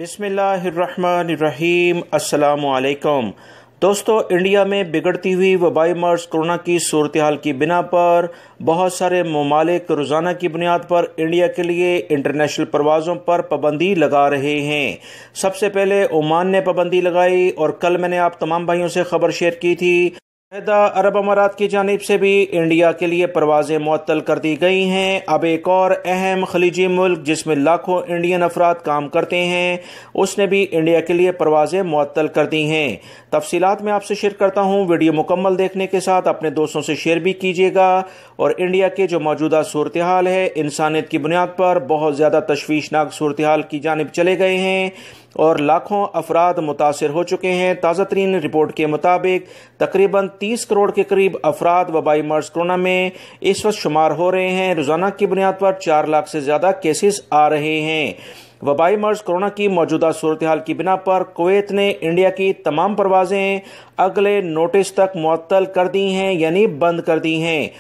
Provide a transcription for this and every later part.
बिस्मिल्लाहिर्रहमानिर्रहीम। अस्सलामु अलैकुम दोस्तों, इंडिया में बिगड़ती हुई वबाई मर्ज कोरोना की सूरत हाल की बिना पर बहुत सारे ममालिक रोज़ाना की बुनियाद पर इंडिया के लिए इंटरनेशनल परवाज़ों पर पाबंदी लगा रहे हैं। सबसे पहले ओमान ने पाबंदी लगाई और कल मैंने आप तमाम भाइयों से खबर शेयर की थी। मुत्तहिदा अरब अमारात की जानिब से भी इंडिया के लिए परवाज़ें मुअत्तल कर दी गई हैं। अब एक और अहम खलीजी मुल्क जिसमें लाखों इंडियन अफराद काम करते हैं, उसने भी इंडिया के लिए परवाज़ें मुअत्तल कर दी हैं। तफसीलात मैं आपसे शेयर करता हूँ। वीडियो मुकम्मल देखने के साथ अपने दोस्तों से शेयर भी कीजिएगा। और इंडिया के जो मौजूदा सूरत हाल है, इंसानियत की बुनियाद पर बहुत ज़्यादा तशवीशनाक सूरत हाल की जानिब चले गए हैं और लाखों अफराद मुतासिर हो चुके हैं। ताज़ा तरीन रिपोर्ट के मुताबिक तकरीबन 30 करोड़ के करीब अफराद वबाई मर्ज कोरोना में इस वक्त शुमार हो रहे हैं। रोज़ाना की बुनियाद पर 4 लाख से ज़्यादा केसेस आ रहे हैं। वबाई मर्ज कोरोना की मौजूदा सूरत हाल की बिना पर कुवैत ने इंडिया की तमाम परवाज़ें अगले नोटिस तक मुअत्तल कर दी हैं, यानी बंद कर दी हैं।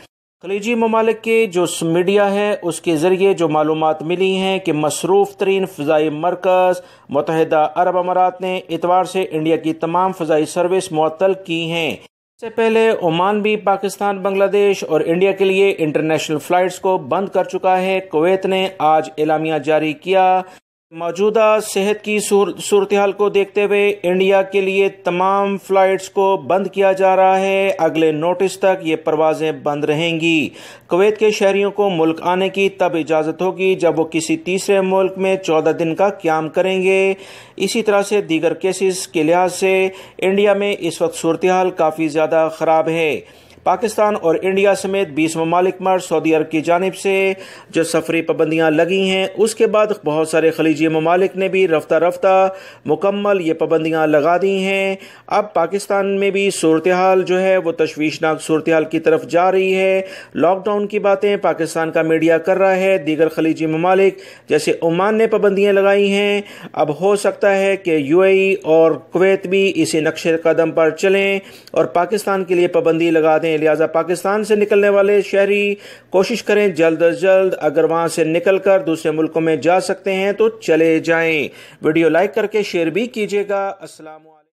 खलीजी ममालिक के जो मीडिया है उसके ज़रिए जो मालूमात मिली हैं कि मसरूफ़ तरीन फ़ज़ाई मरकज़ मुत्तहिदा अरब अमारात ने इतवार से इंडिया की तमाम फ़ज़ाई सर्विस मुअत्तल की हैं। इससे पहले ओमान भी पाकिस्तान, बांग्लादेश और इंडिया के लिए इंटरनेशनल फ़्लाइट्स को बंद कर चुका है। कुवैत ने आज एलामिया जारी किया। मौजूदा सेहत की सूरत हाल को देखते हुए इंडिया के लिए तमाम फ़्लाइट्स को बंद किया जा रहा है। अगले नोटिस तक ये परवाज़ें बंद रहेंगी। कुवैत के शहरियों को मुल्क आने की तब इजाज़त होगी जब वो किसी तीसरे मुल्क में 14 दिन का क़याम करेंगे। इसी तरह से दीगर केसेस के लिहाज से इंडिया में इस वक्त सूरत हाल काफ़ी ज़्यादा ख़राब है। पाकिस्तान और इंडिया समेत 20 ममालिक में सऊदी अरब की जानिब से जो सफरी पाबंदियाँ लगी हैं, उसके बाद बहुत सारे खलीजी ममालिक ने भी रफ्ता रफ्ता मुकम्मल ये पाबंदियाँ लगा दी हैं। अब पाकिस्तान में भी सूरत हाल जो है वो तशवीशनाक सूरत हाल की तरफ जा रही है। लॉकडाउन की बातें पाकिस्तान का मीडिया कर रहा है। दीगर खलीजी ममालिक जैसे ओमान ने पाबंदियाँ लगाई हैं। अब हो सकता है कि यूएई और कुवैत भी इसी नक्शे कदम पर चलें और पाकिस्तान के लिए पाबंदी लगा दें। लिहाजा पाकिस्तान से निकलने वाले शहरी कोशिश करें जल्द अज जल्द, अगर वहां से निकलकर दूसरे मुल्कों में जा सकते हैं तो चले जाएं। वीडियो लाइक करके शेयर भी कीजिएगा। अस्सलाम।